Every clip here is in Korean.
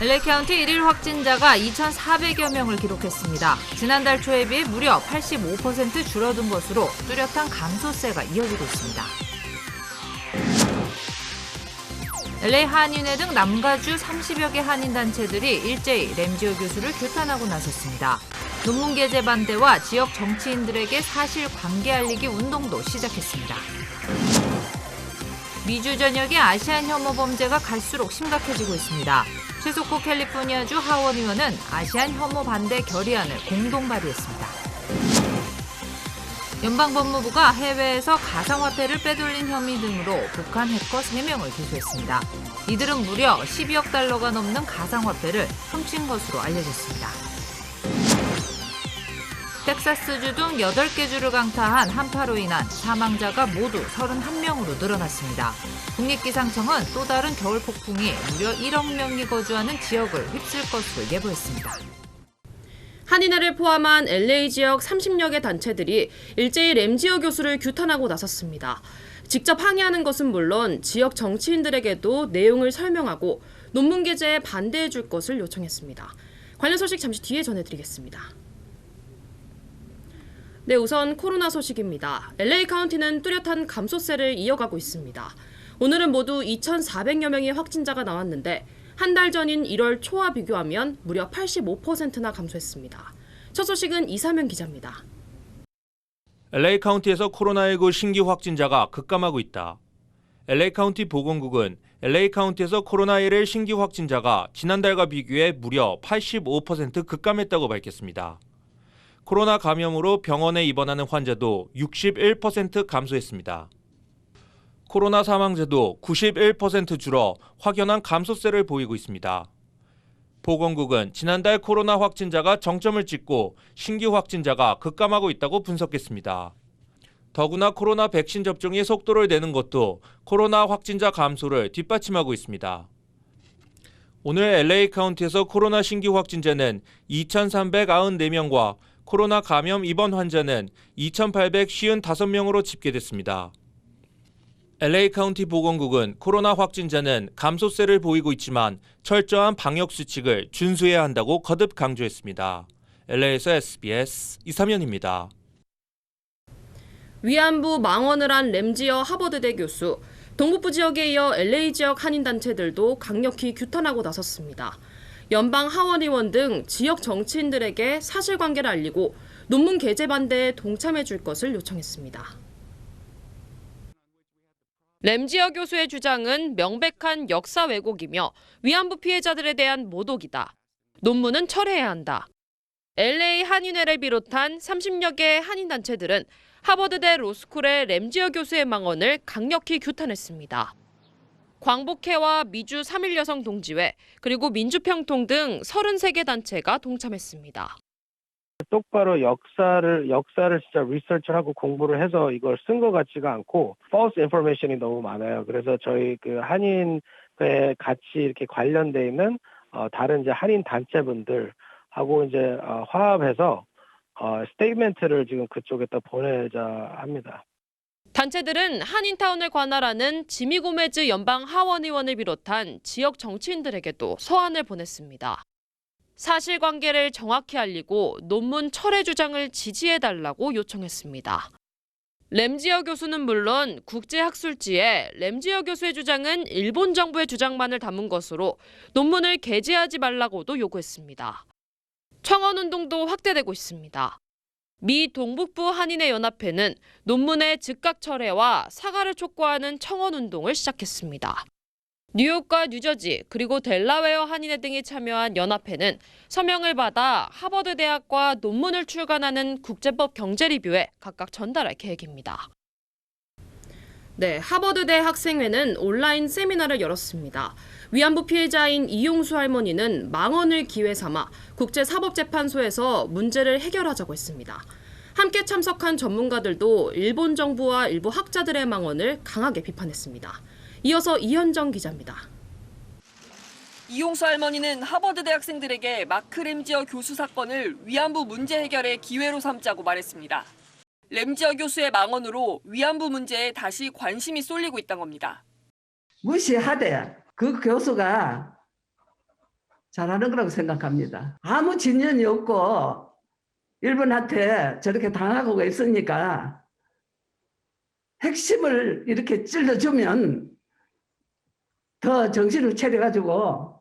LA 카운티 1일 확진자가 2,400여 명을 기록했습니다. 지난달 초에 비해 무려 85% 줄어든 것으로 뚜렷한 감소세가 이어지고 있습니다. LA 한인회 등 남가주 30여 개 한인단체들이 일제히 램지어 교수를 규탄하고 나섰습니다. 논문 게재 반대와 지역 정치인들에게 사실관계 알리기 운동도 시작했습니다. 미주 전역의 아시안 혐오 범죄가 갈수록 심각해지고 있습니다. 최석호 캘리포니아주 하원 의원은 아시안 혐오 반대 결의안을 공동 발의했습니다. 연방법무부가 해외에서 가상화폐를 빼돌린 혐의 등으로 북한 해커 3명을 기소했습니다. 이들은 무려 12억 달러가 넘는 가상화폐를 훔친 것으로 알려졌습니다. 텍사스주 등 8개 주를 강타한 한파로 인한 사망자가 모두 31명으로 늘어났습니다. 국립기상청은 또 다른 겨울 폭풍이 무려 1억 명이 거주하는 지역을 휩쓸 것으로 예보했습니다. 한인회를 포함한 LA 지역 30여 개 단체들이 일제히 램지어 교수를 규탄하고 나섰습니다. 직접 항의하는 것은 물론 지역 정치인들에게도 내용을 설명하고 논문 게재에 반대해 줄 것을 요청했습니다. 관련 소식 잠시 뒤에 전해드리겠습니다. 네, 우선 코로나 소식입니다. LA 카운티는 뚜렷한 감소세를 이어가고 있습니다. 오늘은 모두 2,400여 명의 확진자가 나왔는데 한 달 전인 1월 초와 비교하면 무려 85%나 감소했습니다. 첫 소식은 이사면 기자입니다. LA 카운티에서 코로나19 신규 확진자가 급감하고 있다. LA 카운티 보건국은 LA 카운티에서 코로나19 신규 확진자가 지난달과 비교해 무려 85% 급감했다고 밝혔습니다. 코로나 감염으로 병원에 입원하는 환자도 61% 감소했습니다. 코로나 사망자도 91% 줄어 확연한 감소세를 보이고 있습니다. 보건국은 지난달 코로나 확진자가 정점을 찍고 신규 확진자가 급감하고 있다고 분석했습니다. 더구나 코로나 백신 접종이 속도를 내는 것도 코로나 확진자 감소를 뒷받침하고 있습니다. 오늘 LA 카운티에서 코로나 신규 확진자는 2,394명과 코로나 감염 입원 환자는 2,855명으로 집계됐습니다. LA 카운티 보건국은 코로나 확진자는 감소세를 보이고 있지만 철저한 방역 수칙을 준수해야 한다고 거듭 강조했습니다. LA에서 SBS 이사면입니다. 위안부 망언을 한 램지어 하버드대 교수, 동북부 지역에 이어 LA 지역 한인단체들도 강력히 규탄하고 나섰습니다. 연방 하원 의원 등 지역 정치인들에게 사실관계를 알리고 논문 게재 반대에 동참해 줄 것을 요청했습니다. 램지어 교수의 주장은 명백한 역사 왜곡이며 위안부 피해자들에 대한 모독이다. 논문은 철회해야 한다. LA 한인회를 비롯한 30여 개 한인단체들은 하버드대 로스쿨의 램지어 교수의 망언을 강력히 규탄했습니다. 광복회와 미주 3.1 여성 동지회, 그리고 민주평통 등 33개 단체가 동참했습니다. 똑바로 역사를 진짜 리서치를 하고 공부를 해서 이걸 쓴 것 같지가 않고 false information이 너무 많아요. 그래서 저희 그 한인회 같이 이렇게 관련돼 있는 다른 이제 한인 단체분들하고 이제 화합해서 스테이트멘트를 지금 그쪽에다 보내자 합니다. 단체들은 한인타운을 관할하는 지미 고메즈 연방 하원 의원을 비롯한 지역 정치인들에게도 서한을 보냈습니다. 사실관계를 정확히 알리고 논문 철회 주장을 지지해달라고 요청했습니다. 램지어 교수는 물론 국제학술지에 램지어 교수의 주장은 일본 정부의 주장만을 담은 것으로 논문을 게재하지 말라고도 요구했습니다. 청원운동도 확대되고 있습니다. 미 동북부 한인회 연합회는 논문의 즉각 철회와 사과를 촉구하는 청원운동을 시작했습니다. 뉴욕과 뉴저지 그리고 델라웨어 한인회 등이 참여한 연합회는 서명을 받아 하버드 대학과 논문을 출간하는 국제법 경제 리뷰에 각각 전달할 계획입니다. 네, 하버드대 학생회는 온라인 세미나를 열었습니다. 위안부 피해자인 이용수 할머니는 망언을 기회 삼아 국제사법재판소에서 문제를 해결하자고 했습니다. 함께 참석한 전문가들도 일본 정부와 일부 학자들의 망언을 강하게 비판했습니다. 이어서 이현정 기자입니다. 이용수 할머니는 하버드 대학생들에게 마크 램지어 교수 사건을 위안부 문제 해결의 기회로 삼자고 말했습니다. 램지어 교수의 망언으로 위안부 문제에 다시 관심이 쏠리고 있다는 겁니다. 무시하되 그 교수가 잘하는 거라고 생각합니다. 아무 진전이 없고 일본한테 저렇게 당하고 있으니까 핵심을 이렇게 찔러주면 더 정신을 차려가지고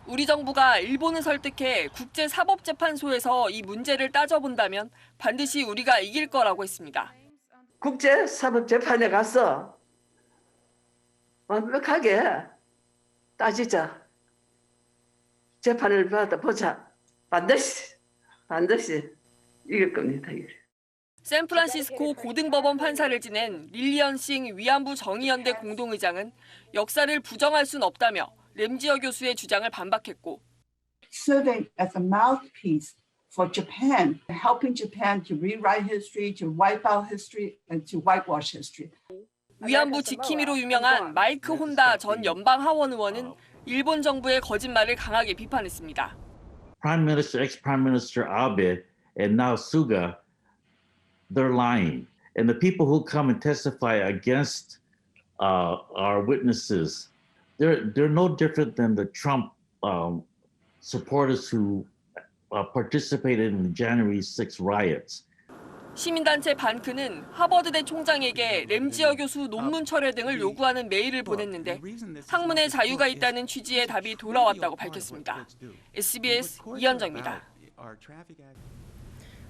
우리 정부가 일본을 설득해 국제사법재판소에서 이 문제를 따져본다면 반드시 우리가 이길 거라고 했습니다. 국제사법재판에 가서 완벽하게 따지자. 재판을 받아보자. 반드시 이길 겁니다. 샌프란시스코 고등법원 판사를 지낸 릴리언 싱 위안부 정의연대 공동의장은 역사를 부정할 순 없다며 램지어 교수의 주장을 반박했고, Serving as a mouthpiece for Japan, helping Japan to rewrite history, to wipe out history, and to whitewash history. 위안부 지킴이로 유명한 마이크 혼다 전 연방 하원 의원은 일본 정부의 거짓말을 강하게 비판했습니다. Prime Minister, ex-Prime Minister Abe, and now Suga, they're lying. And the people who come and testify against our witnesses, they're no different than the Trump supporters who participated in the January 6 riots. 시민단체 반크는 하버드대 총장에게 램지어 교수 논문 철회 등을 요구하는 메일을 보냈는데 학문의 자유가 있다는 취지의 답이 돌아왔다고 밝혔습니다. SBS 이현정입니다.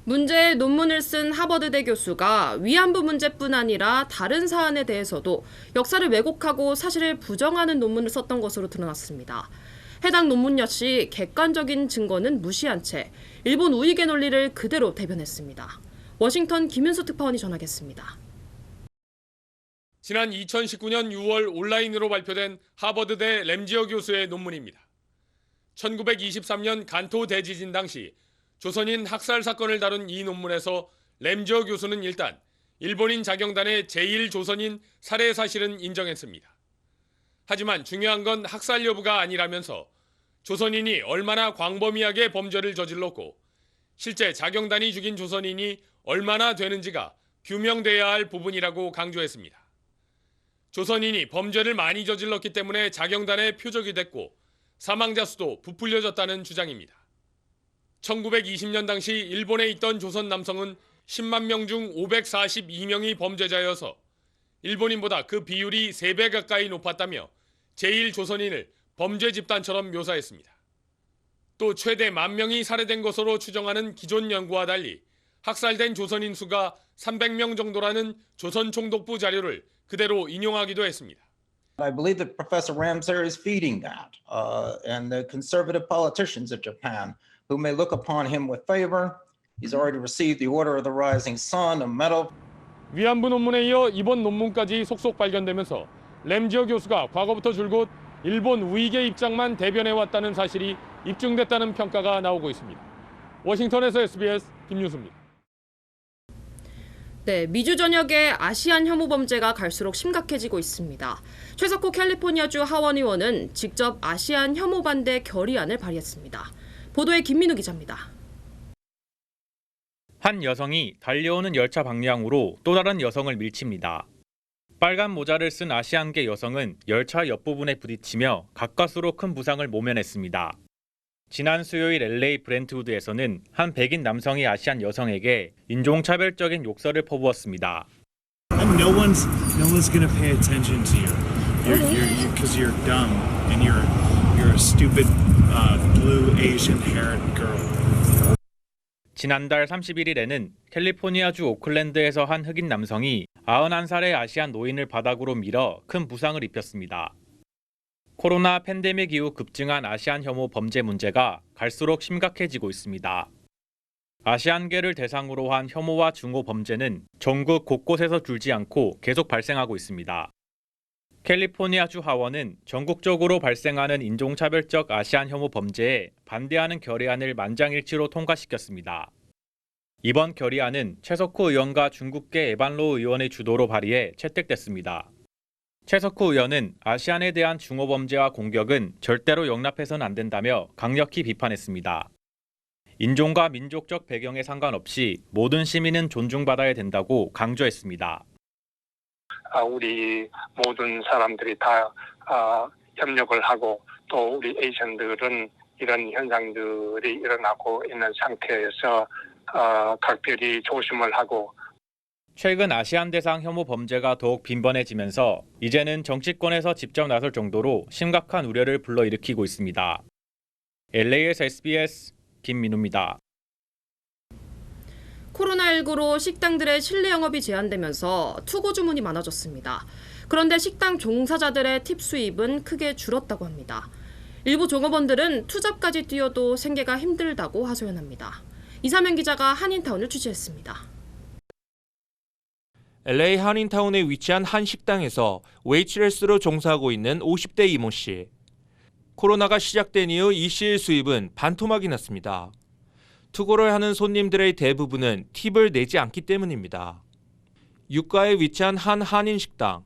문제의 논문을 쓴 하버드대 교수가 위안부 문제뿐 아니라 다른 사안에 대해서도 역사를 왜곡하고 사실을 부정하는 논문을 썼던 것으로 드러났습니다. 해당 논문 역시 객관적인 증거는 무시한 채 일본 우익의 논리를 그대로 대변했습니다. 워싱턴 김윤수 특파원이 전하겠습니다. 지난 2019년 6월 온라인으로 발표된 하버드대 램지어 교수의 논문입니다. 1923년 간토 대지진 당시 조선인 학살 사건을 다룬 이 논문에서 램지어 교수는 일단 일본인 자경단의 제1조선인 살해 사실은 인정했습니다. 하지만 중요한 건 학살 여부가 아니라면서 조선인이 얼마나 광범위하게 범죄를 저질렀고 실제 자경단이 죽인 조선인이 얼마나 되는지가 규명돼야 할 부분이라고 강조했습니다. 조선인이 범죄를 많이 저질렀기 때문에 자경단의 표적이 됐고 사망자 수도 부풀려졌다는 주장입니다. 1920년 당시 일본에 있던 조선 남성은 10만 명 중 542명이 범죄자여서 일본인보다 그 비율이 3배 가까이 높았다며 제1조선인을 범죄 집단처럼 묘사했습니다. 또 최대 10,000명이 살해된 것으로 추정하는 기존 연구와 달리 학살된 조선인 수가 300명 정도라는 조선총독부 자료를 그대로 인용하기도 했습니다. I believe that Professor Ramsar is feeding that, and the conservative politicians of Japan who may look upon him with favor. He's already received the Order of the Rising Sun, a medal. 위안부 논문에 이어 이번 논문까지 속속 발견되면서 램지어 교수가 과거부터 줄곧 일본 우익의 입장만 대변해왔다는 사실이 입증됐다는 평가가 나오고 있습니다. 워싱턴에서 SBS 김윤수입니다. 네, 미주 전역의 아시안 혐오 범죄가 갈수록 심각해지고 있습니다. 최석호 캘리포니아주 하원 의원은 직접 아시안 혐오 반대 결의안을 발의했습니다. 보도에 김민우 기자입니다. 한 여성이 달려오는 열차 방향으로 또 다른 여성을 밀칩니다. 빨간 모자를 쓴 아시안계 여성은 열차 옆부분에 부딪히며 가까스로 큰 부상을 모면했습니다. 지난 수요일 LA 브렌트우드에서는 한 백인 남성이 아시안 여성에게 인종차별적인 욕설을 퍼부었습니다. No one's gonna pay attention to you. Because you're dumb and you're a stupid blue Asian-haired girl. 지난달 31일에는 캘리포니아주 오클랜드에서 한 흑인 남성이 91살의 아시안 노인을 바닥으로 밀어 큰 부상을 입혔습니다. 코로나 팬데믹 이후 급증한 아시안 혐오 범죄 문제가 갈수록 심각해지고 있습니다. 아시안계를 대상으로 한 혐오와 중호 범죄는 전국 곳곳에서 줄지 않고 계속 발생하고 있습니다. 캘리포니아주 하원은 전국적으로 발생하는 인종차별적 아시안 혐오 범죄에 반대하는 결의안을 만장일치로 통과시켰습니다. 이번 결의안은 최석호 의원과 중국계 에반로 의원의 주도로 발의해 채택됐습니다. 최석호 의원은 아시안에 대한 중호 범죄와 공격은 절대로 용납해서는 안 된다며 강력히 비판했습니다. 인종과 민족적 배경에 상관없이 모든 시민은 존중받아야 된다고 강조했습니다. 우리 모든 사람들이 다 협력을 하고 또 우리 에이션들은 이런 현상들이 일어나고 있는 상태에서 각별히 조심을 하고 최근 아시안 대상 혐오 범죄가 더욱 빈번해지면서 이제는 정치권에서 직접 나설 정도로 심각한 우려를 불러일으키고 있습니다. LA에서 SBS 김민우입니다. 코로나19로 식당들의 실내 영업이 제한되면서 투고 주문이 많아졌습니다. 그런데 식당 종사자들의 팁 수입은 크게 줄었다고 합니다. 일부 종업원들은 투잡까지 뛰어도 생계가 힘들다고 하소연합니다. 이사면 기자가 한인타운을 취재했습니다. LA 한인타운에 위치한 한 식당에서 웨이트레스로 종사하고 있는 50대 이모 씨. 코로나가 시작된 이후 이 씨의 수입은 반토막이 났습니다. 투고를 하는 손님들의 대부분은 팁을 내지 않기 때문입니다. 유가에 위치한 한 한인 식당.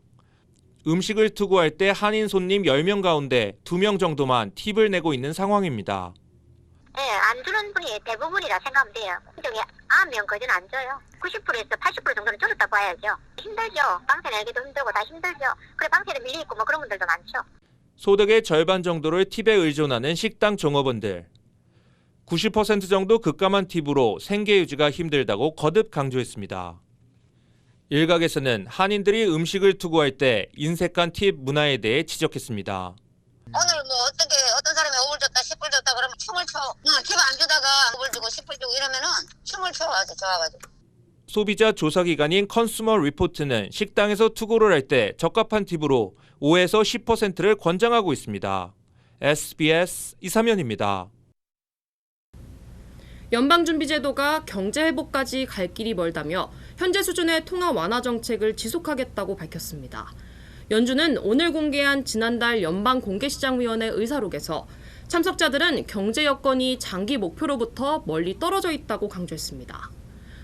음식을 투고할 때 한인 손님 10명 가운데 2명 정도만 팁을 내고 있는 상황입니다. 네, 안 주는 분이 대부분이라 생각하면 돼요. 중에 9명 거진 안 줘요. 90%에서 80% 정도는 줄었다 봐야죠. 힘들죠. 방세 내기도 힘들고 다 힘들죠. 그래 방세를 밀리고 뭐 그런 분들도 많죠. 소득의 절반 정도를 팁에 의존하는 식당 종업원들. 90% 정도 급감한 팁으로 생계 유지가 힘들다고 거듭 강조했습니다. 일각에서는 한인들이 음식을 투고할 때 인색한 팁 문화에 대해 지적했습니다. 오늘 뭐 어떤 사람이 5불 줬다 10불 줬다 그러면 춤을 춰. 팁 안 주다가 5불 주고 10불 주고 이러면은 춤을 춰 아주 좋아가지고. 소비자 조사기관인 컨슈머 리포트는 식당에서 투고를 할 때 적합한 팁으로 5에서 10%를 권장하고 있습니다. SBS 이사면입니다. 연방준비제도가 경제회복까지 갈 길이 멀다며 현재 수준의 통화 완화 정책을 지속하겠다고 밝혔습니다. 연준은 오늘 공개한 지난달 연방공개시장위원회 의사록에서 참석자들은 경제 여건이 장기 목표로부터 멀리 떨어져 있다고 강조했습니다.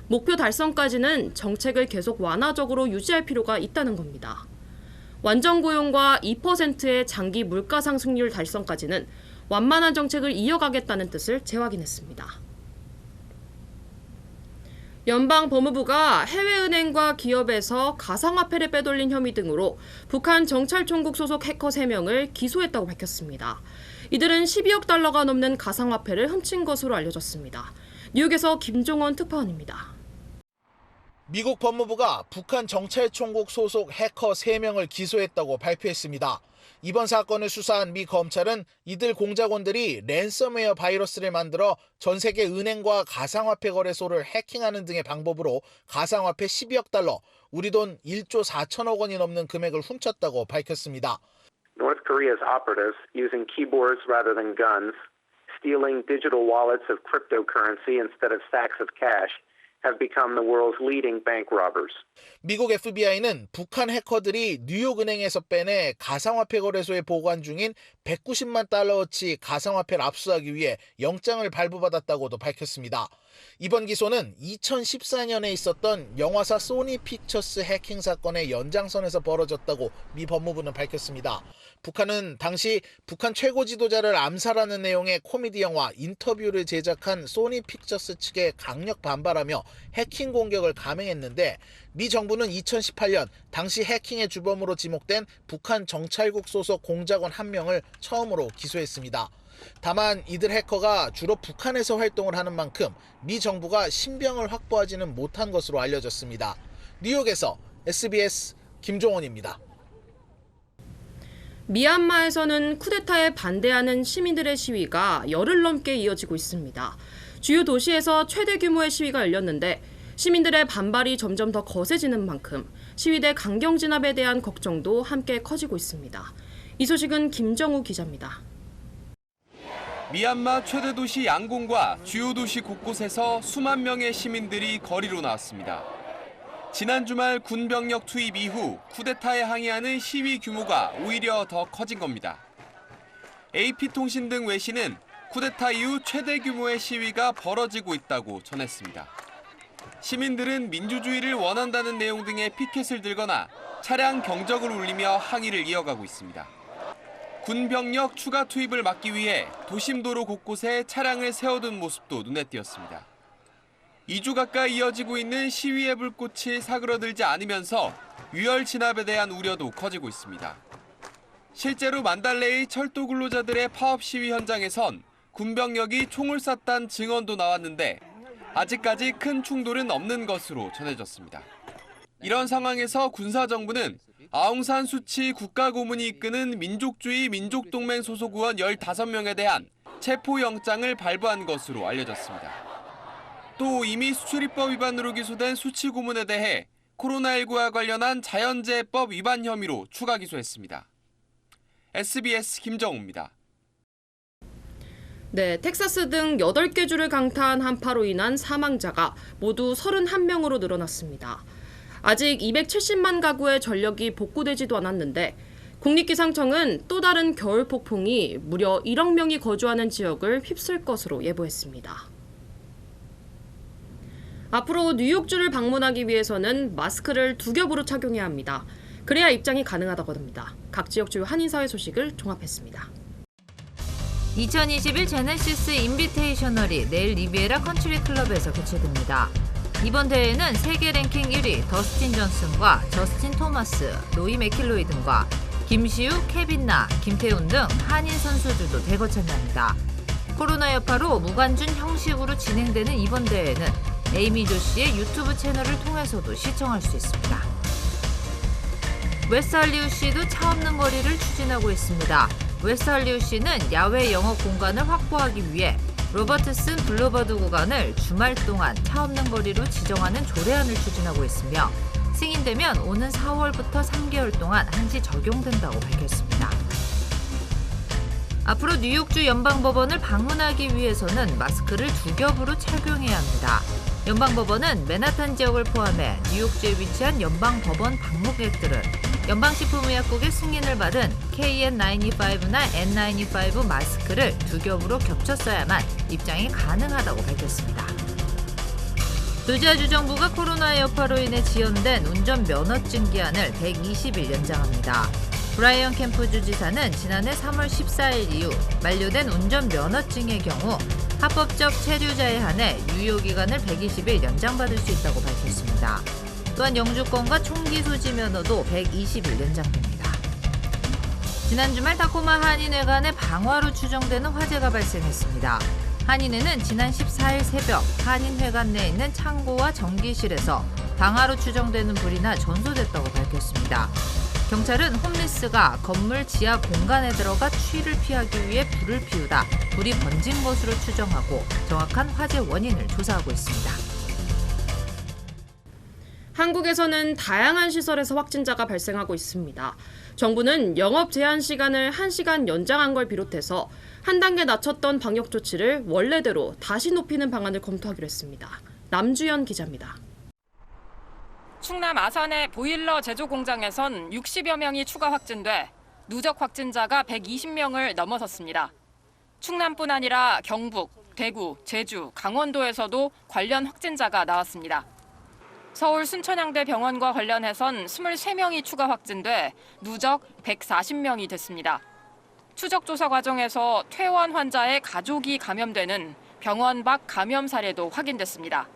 목표 달성까지는 정책을 계속 완화적으로 유지할 필요가 있다는 겁니다. 완전 고용과 2%의 장기 물가 상승률 달성까지는 완만한 정책을 이어가겠다는 뜻을 재확인했습니다. 연방법무부가 해외은행과 기업에서 가상화폐를 빼돌린 혐의 등으로 북한 정찰총국 소속 해커 3명을 기소했다고 밝혔습니다. 이들은 12억 달러가 넘는 가상화폐를 훔친 것으로 알려졌습니다. 뉴욕에서 김종원 특파원입니다. 미국 법무부가 북한 정찰총국 소속 해커 3명을 기소했다고 발표했습니다. 이번 사건을 수사한 미 검찰은 이들 공작원들이 랜섬웨어 바이러스를 만들어 전 세계 은행과 가상화폐 거래소를 해킹하는 등의 방법으로 가상화폐 12억 달러, 우리 돈 1조 4천억 원이 넘는 금액을 훔쳤다고 밝혔습니다. North Korea's operatives, using keyboards rather than guns, stealing digital wallets of cryptocurrency instead of sacks of cash, have become the world's leading bank robbers. 미국 FBI는 북한 해커들이 뉴욕은행에서 빼내 가상화폐 거래소에 보관 중인 190만 달러어치 가상화폐를 압수하기 위해 영장을 발부받았다고도 밝혔습니다. 이번 기소는 2014년에 있었던 영화사 소니 픽처스 해킹 사건의 연장선에서 벌어졌다고 미 법무부는 밝혔습니다. 북한은 당시 북한 최고 지도자를 암살하는 내용의 코미디 영화 인터뷰를 제작한 소니 픽처스 측에 강력 반발하며 해킹 공격을 감행했는데 미 정부는 2018년 당시 해킹의 주범으로 지목된 북한 정찰국 소속 공작원 1명을 처음으로 기소했습니다. 다만 이들 해커가 주로 북한에서 활동을 하는 만큼 미 정부가 신병을 확보하지는 못한 것으로 알려졌습니다. 뉴욕에서 SBS 김종원입니다. 미얀마에서는 쿠데타에 반대하는 시민들의 시위가 열흘 넘게 이어지고 있습니다. 주요 도시에서 최대 규모의 시위가 열렸는데 시민들의 반발이 점점 더 거세지는 만큼 시위대 강경 진압에 대한 걱정도 함께 커지고 있습니다. 이 소식은 김정우 기자입니다. 미얀마 최대 도시 양곤과 주요 도시 곳곳에서 수만 명의 시민들이 거리로 나왔습니다. 지난 주말 군병력 투입 이후 쿠데타에 항의하는 시위 규모가 오히려 더 커진 겁니다. AP통신 등 외신은 쿠데타 이후 최대 규모의 시위가 벌어지고 있다고 전했습니다. 시민들은 민주주의를 원한다는 내용 등의 피켓을 들거나 차량 경적을 울리며 항의를 이어가고 있습니다. 군병력 추가 투입을 막기 위해 도심도로 곳곳에 차량을 세워둔 모습도 눈에 띄었습니다. 2주 가까이 이어지고 있는 시위의 불꽃이 사그러들지 않으면서 유혈 진압에 대한 우려도 커지고 있습니다. 실제로 만달레이 철도 근로자들의 파업 시위 현장에선 군병력이 총을 쐈다는 증언도 나왔는데 아직까지 큰 충돌은 없는 것으로 전해졌습니다. 이런 상황에서 군사정부는 아웅산 수치 국가고문이 이끄는 민족주의 민족동맹 소속 의원 15명에 대한 체포영장을 발부한 것으로 알려졌습니다. 또 이미 수출입법 위반으로 기소된 수치 고문에 대해 코로나19와 관련한 자연재해법 위반 혐의로 추가 기소했습니다. SBS 김정우입니다. 네, 텍사스 등 8개 주를 강타한 한파로 인한 사망자가 모두 31명으로 늘어났습니다. 아직 270만 가구의 전력이 복구되지도 않았는데 국립기상청은 또 다른 겨울 폭풍이 무려 1억 명이 거주하는 지역을 휩쓸 것으로 예보했습니다. 앞으로 뉴욕주를 방문하기 위해서는 마스크를 2겹으로 착용해야 합니다. 그래야 입장이 가능하다고 합니다. 각 지역 주요 한인사회 소식을 종합했습니다. 2021 제네시스 인비테이셔널이 내일 리비에라 컨트리 클럽에서 개최됩니다. 이번 대회는 세계 랭킹 1위 더스틴 존슨과 저스틴 토마스, 로이 맥킬로이 등과 김시우, 케빈 나, 김태훈 등 한인 선수들도 대거 참여합니다. 코로나 여파로 무관중 형식으로 진행되는 이번 대회는 에이미 조 씨의 유튜브 채널을 통해서도 시청할 수 있습니다. 웨스트 할리우드시도 차 없는 거리를 추진하고 있습니다. 웨스트 할리우드시는 야외 영업 공간을 확보하기 위해 로버트슨 블루버드 구간을 주말 동안 차 없는 거리로 지정하는 조례안을 추진하고 있으며 승인되면 오는 4월부터 3개월 동안 한시 적용된다고 밝혔습니다. 앞으로 뉴욕주 연방법원을 방문하기 위해서는 마스크를 2겹으로 착용해야 합니다. 연방법원은 맨하탄 지역을 포함해 뉴욕주에 위치한 연방법원 방문객들은 연방식품의약국의 승인을 받은 KN95나 N95 마스크를 2겹으로 겹쳐 써야만 입장이 가능하다고 밝혔습니다. 조지아주 정부가 코로나 여파로 인해 지연된 운전 면허증 기한을 120일 연장합니다. 브라이언 캠프 주지사는 지난해 3월 14일 이후 만료된 운전 면허증의 경우 합법적 체류자에 한해 유효기간을 120일 연장받을 수 있다고 밝혔습니다. 또한 영주권과 총기 소지 면허도 120일 연장됩니다. 지난 주말 타코마 한인회관에 방화로 추정되는 화재가 발생했습니다. 한인회는 지난 14일 새벽 한인회관 내에 있는 창고와 전기실에서 방화로 추정되는 불이 나 전소됐다고 밝혔습니다. 경찰은 홈리스가 건물 지하 공간에 들어가 추위를 피하기 위해 불을 피우다 불이 번진 것으로 추정하고 정확한 화재 원인을 조사하고 있습니다. 한국에서는 다양한 시설에서 확진자가 발생하고 있습니다. 정부는 영업 제한 시간을 1시간 연장한 걸 비롯해서 한 단계 낮췄던 방역 조치를 원래대로 다시 높이는 방안을 검토하기로 했습니다. 남주연 기자입니다. 충남 아산의 보일러 제조 공장에선 60여 명이 추가 확진돼 누적 확진자가 120명을 넘어섰습니다. 충남뿐 아니라 경북, 대구, 제주, 강원도에서도 관련 확진자가 나왔습니다. 서울 순천향대 병원과 관련해선 23명이 추가 확진돼 누적 140명이 됐습니다. 추적 조사 과정에서 퇴원 환자의 가족이 감염되는 병원 밖 감염 사례도 확인됐습니다.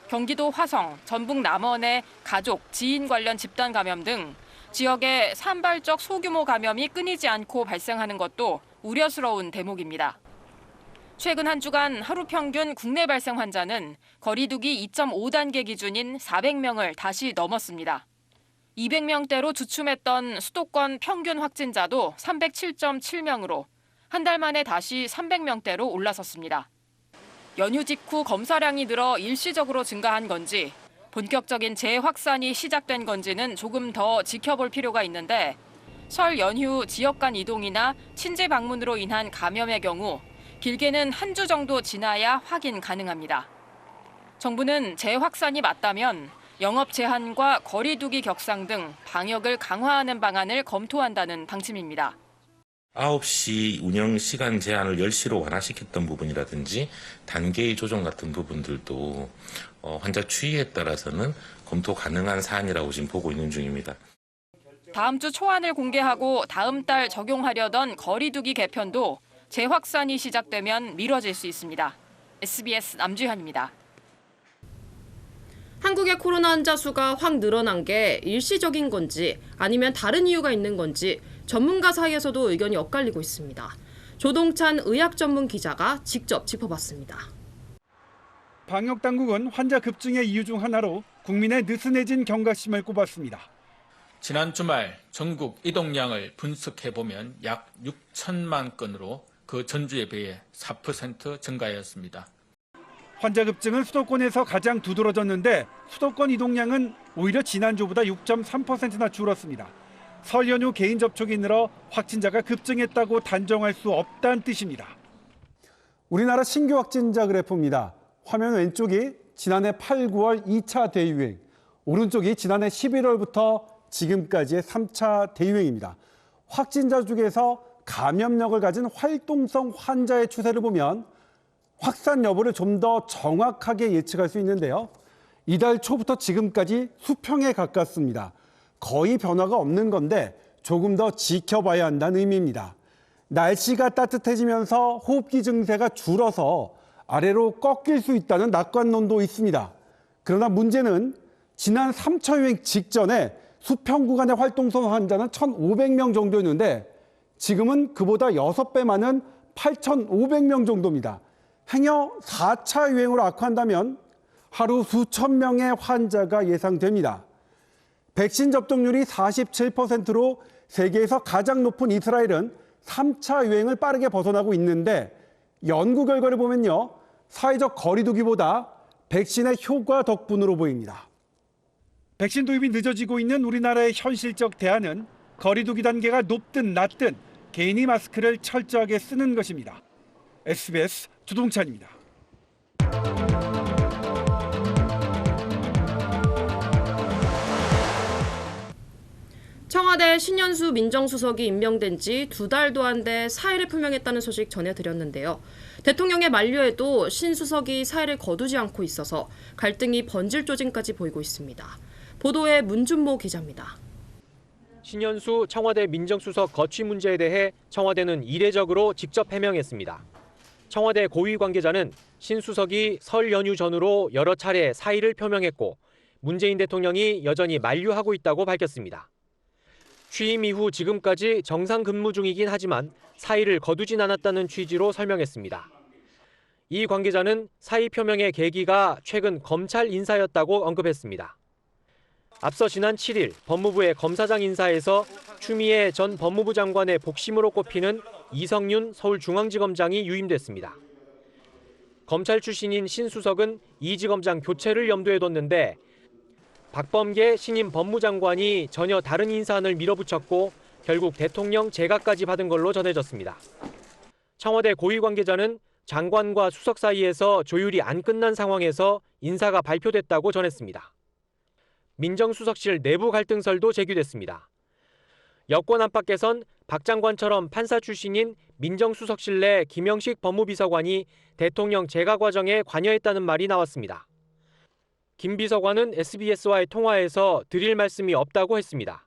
경기도 화성, 전북 남원의 가족, 지인 관련 집단 감염 등 지역의 산발적 소규모 감염이 끊이지 않고 발생하는 것도 우려스러운 대목입니다. 최근 한 주간 하루 평균 국내 발생 환자는 거리두기 2.5단계 기준인 400명을 다시 넘었습니다. 200명대로 주춤했던 수도권 평균 확진자도 307.7명으로 한 달 만에 다시 300명대로 올라섰습니다. 연휴 직후 검사량이 늘어 일시적으로 증가한 건지 본격적인 재확산이 시작된 건지는 조금 더 지켜볼 필요가 있는데 설 연휴 지역 간 이동이나 친지 방문으로 인한 감염의 경우 길게는 한 주 정도 지나야 확인 가능합니다. 정부는 재확산이 맞다면 영업 제한과 거리 두기 격상 등 방역을 강화하는 방안을 검토한다는 방침입니다. 9시 운영 시간 제한을 10시로 완화시켰던 부분이라든지 단계의 조정 같은 부분들도 환자 추이에 따라서는 검토 가능한 사안이라고 지금 보고 있는 중입니다. 다음 주 초안을 공개하고 다음 달 적용하려던 거리두기 개편도 재확산이 시작되면 미뤄질 수 있습니다. SBS 남주현입니다. 한국의 코로나 환자 수가 확 늘어난 게 일시적인 건지 아니면 다른 이유가 있는 건지 전문가 사이에서도 의견이 엇갈리고 있습니다. 조동찬 의학 전문 기자가 직접 짚어봤습니다. 방역당국은 환자 급증의 이유 중 하나로 국민의 느슨해진 경각심을 꼽았습니다. 지난 주말 전국 이동량을 분석해보면 약 6천만 건으로 그 전주에 비해 4% 증가하였습니다. 환자 급증은 수도권에서 가장 두드러졌는데 수도권 이동량은 오히려 지난주보다 6.3%나 줄었습니다. 설 연휴 개인 접촉이 늘어 확진자가 급증했다고 단정할 수 없다는 뜻입니다. 우리나라 신규 확진자 그래프입니다. 화면 왼쪽이 지난해 8, 9월 2차 대유행, 오른쪽이 지난해 11월부터 지금까지의 3차 대유행입니다. 확진자 중에서 감염력을 가진 활동성 환자의 추세를 보면 확산 여부를 좀 더 정확하게 예측할 수 있는데요. 이달 초부터 지금까지 수평에 가깝습니다. 거의 변화가 없는 건데 조금 더 지켜봐야 한다는 의미입니다. 날씨가 따뜻해지면서 호흡기 증세가 줄어서 아래로 꺾일 수 있다는 낙관론도 있습니다. 그러나 문제는 지난 3차 유행 직전에 수평 구간의 활동성 환자는 1,500명 정도였는데 지금은 그보다 6배 많은 8,500명 정도입니다. 행여 4차 유행으로 악화한다면 하루 수천 명의 환자가 예상됩니다. 백신 접종률이 47%로 세계에서 가장 높은 이스라엘은 3차 유행을 빠르게 벗어나고 있는데 연구 결과를 보면요. 사회적 거리 두기보다 백신의 효과 덕분으로 보입니다. 백신 도입이 늦어지고 있는 우리나라의 현실적 대안은 거리 두기 단계가 높든 낮든 개인이 마스크를 철저하게 쓰는 것입니다. SBS 조동찬입니다. 청와대 신년수 민정수석이 임명된 지 2달도 안 돼 사의를 표명했다는 소식 전해드렸는데요. 대통령의 만류에도 신 수석이 사의를 거두지 않고 있어서 갈등이 번질 조짐까지 보이고 있습니다. 보도에 문준모 기자입니다. 신년수 청와대 민정수석 거취 문제에 대해 청와대는 이례적으로 직접 해명했습니다. 청와대 고위 관계자는 신 수석이 설 연휴 전후로 여러 차례 사의를 표명했고 문재인 대통령이 여전히 만류하고 있다고 밝혔습니다. 취임 이후 지금까지 정상 근무 중이긴 하지만 사의를 거두진 않았다는 취지로 설명했습니다. 이 관계자는 사의 표명의 계기가 최근 검찰 인사였다고 언급했습니다. 앞서 지난 7일 법무부의 검사장 인사에서 추미애 전 법무부 장관의 복심으로 꼽히는 이성윤 서울중앙지검장이 유임됐습니다. 검찰 출신인 신 수석은 이 지검장 교체를 염두에 뒀는데 박범계 신임 법무장관이 전혀 다른 인사안을 밀어붙였고 결국 대통령 재가까지 받은 걸로 전해졌습니다. 청와대 고위 관계자는 장관과 수석 사이에서 조율이 안 끝난 상황에서 인사가 발표됐다고 전했습니다. 민정수석실 내부 갈등설도 제기됐습니다. 여권 안팎에선 박 장관처럼 판사 출신인 민정수석실 내 김영식 법무비서관이 대통령 재가 과정에 관여했다는 말이 나왔습니다. 김 비서관은 SBS와의 통화에서 드릴 말씀이 없다고 했습니다.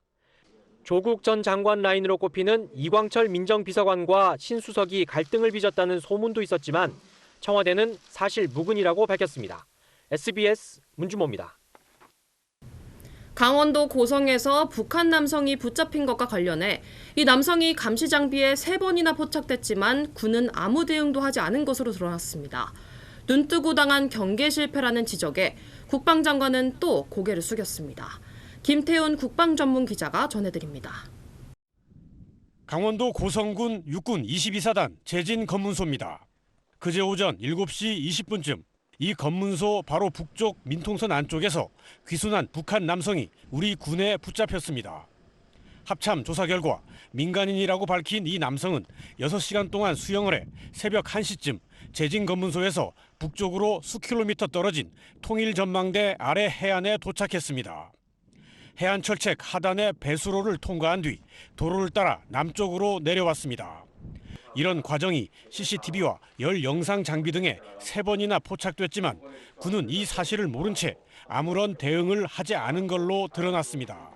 조국 전 장관 라인으로 꼽히는 이광철 민정비서관과 신 수석이 갈등을 빚었다는 소문도 있었지만 청와대는 사실 무근이라고 밝혔습니다. SBS 문준모입니다. 강원도 고성에서 북한 남성이 붙잡힌 것과 관련해 이 남성이 감시 장비에 3번이나 포착됐지만 군은 아무 대응도 하지 않은 것으로 드러났습니다. 눈뜨고 당한 경계 실패라는 지적에 국방장관은 또 고개를 숙였습니다. 김태훈 국방전문기자가 전해드립니다. 강원도 고성군 육군 22사단 재진 검문소입니다. 그제 오전 7시 20분쯤 이 검문소 바로 북쪽 민통선 안쪽에서 귀순한 북한 남성이 우리 군에 붙잡혔습니다. 합참 조사 결과 민간인이라고 밝힌 이 남성은 6시간 동안 수영을 해 새벽 1시쯤 재진 검문소에서 북쪽으로 수킬로미터 떨어진 통일전망대 아래 해안에 도착했습니다. 해안철책 하단의 배수로를 통과한 뒤 도로를 따라 남쪽으로 내려왔습니다. 이런 과정이 CCTV와 열 영상 장비 등에 3번이나 포착됐지만 군은 이 사실을 모른 채 아무런 대응을 하지 않은 걸로 드러났습니다.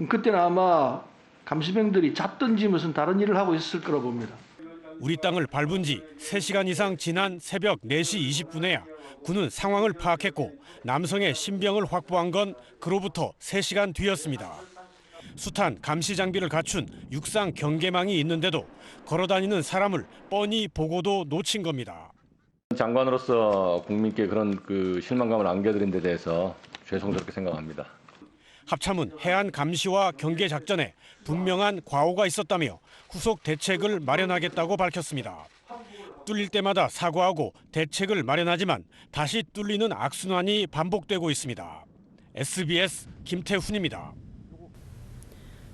그때는 아마 감시병들이 잤든지 무슨 다른 일을 하고 있을 거라고 봅니다. 우리 땅을 밟은 지 3시간 이상 지난 새벽 4시 20분에야 군은 상황을 파악했고 남성의 신병을 확보한 건 그로부터 3시간 뒤였습니다. 숱한 감시 장비를 갖춘 육상 경계망이 있는데도 걸어다니는 사람을 뻔히 보고도 놓친 겁니다. 장관으로서 국민께 그런 실망감을 안겨드린 데 대해서 죄송스럽게 생각합니다. 합참은 해안 감시와 경계 작전에 분명한 과오가 있었다며 후속 대책을 마련하겠다고 밝혔습니다. 뚫릴 때마다 사과하고 대책을 마련하지만 다시 뚫리는 악순환이 반복되고 있습니다. SBS 김태훈입니다.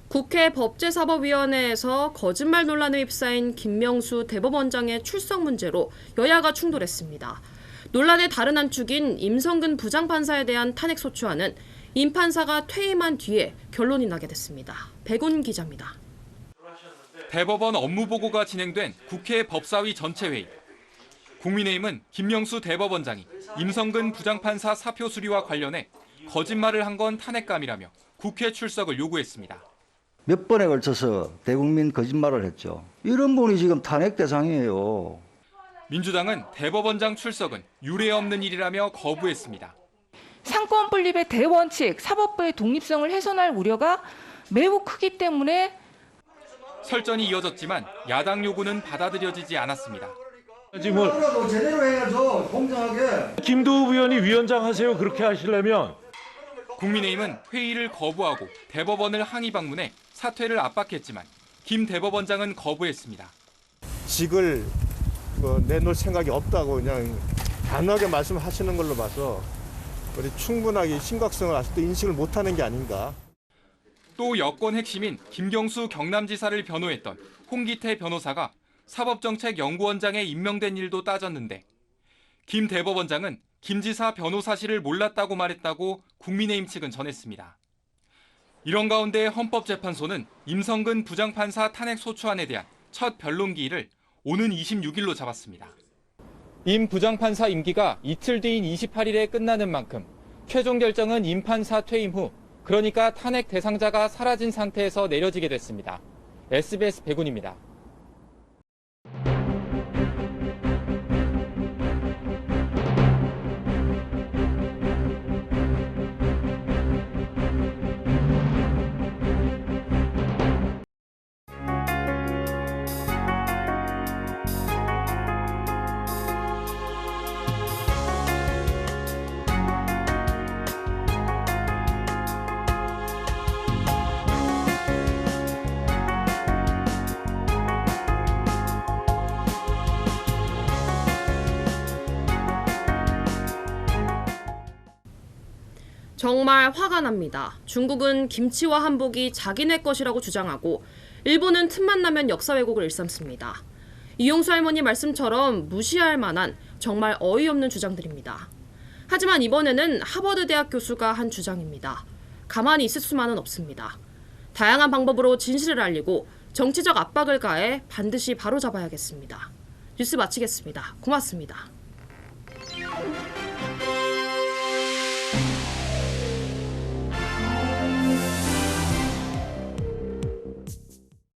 국회 법제사법위원회에서 거짓말 논란에 휩싸인 김명수 대법원장의 출석 문제로 여야가 충돌했습니다. 논란의 다른 한 축인 임성근 부장판사에 대한 탄핵소추안은 임 판사가 퇴임한 뒤에 결론이 나게 됐습니다. 백운 기자입니다. 대법원 업무보고가 진행된 국회 법사위 전체회의. 국민의힘은 김명수 대법원장이 임성근 부장판사 사표 수리와 관련해 거짓말을 한 건 탄핵감이라며 국회 출석을 요구했습니다. 몇 번에 걸쳐서 대국민 거짓말을 했죠. 이런 분이 지금 탄핵 대상이에요. 민주당은 대법원장 출석은 유례 없는 일이라며 거부했습니다. 상권 분립의 대원칙, 사법부의 독립성을 훼손할 우려가 매우 크기 때문에 설전이 이어졌지만 야당 요구는 받아들여지지 않았습니다. 지금 제대로 해야죠. 공정하게. 김도우 의원이 위원장 하세요. 그렇게 하시려면. 국민의힘은 회의를 거부하고 대법원을 항의 방문해 사퇴를 압박했지만 김 대법원장은 거부했습니다. 직을 내놓을 생각이 없다고 그냥 단호하게 말씀하시는 걸로 봐서 우리 충분하게 심각성을 아직도 인식을 못하는 게 아닌가. 또 여권 핵심인 김경수 경남지사를 변호했던 홍기태 변호사가 사법정책연구원장에 임명된 일도 따졌는데 김 대법원장은 김 지사 변호 사실을 몰랐다고 말했다고 국민의힘 측은 전했습니다. 이런 가운데 헌법재판소는 임성근 부장판사 탄핵소추안에 대한 첫 변론기일을 오는 26일로 잡았습니다. 임 부장판사 임기가 이틀 뒤인 28일에 끝나는 만큼 최종 결정은 임 판사 퇴임 후, 그러니까 탄핵 대상자가 사라진 상태에서 내려지게 됐습니다. SBS 백운입니다. 정말 화가 납니다. 중국은 김치와 한복이 자기네 것이라고 주장하고 일본은 틈만 나면 역사 왜곡을 일삼습니다. 이용수 할머니 말씀처럼 무시할 만한 정말 어이없는 주장들입니다. 하지만 이번에는 하버드 대학 교수가 한 주장입니다. 가만히 있을 수만은 없습니다. 다양한 방법으로 진실을 알리고 정치적 압박을 가해 반드시 바로잡아야겠습니다. 뉴스 마치겠습니다. 고맙습니다.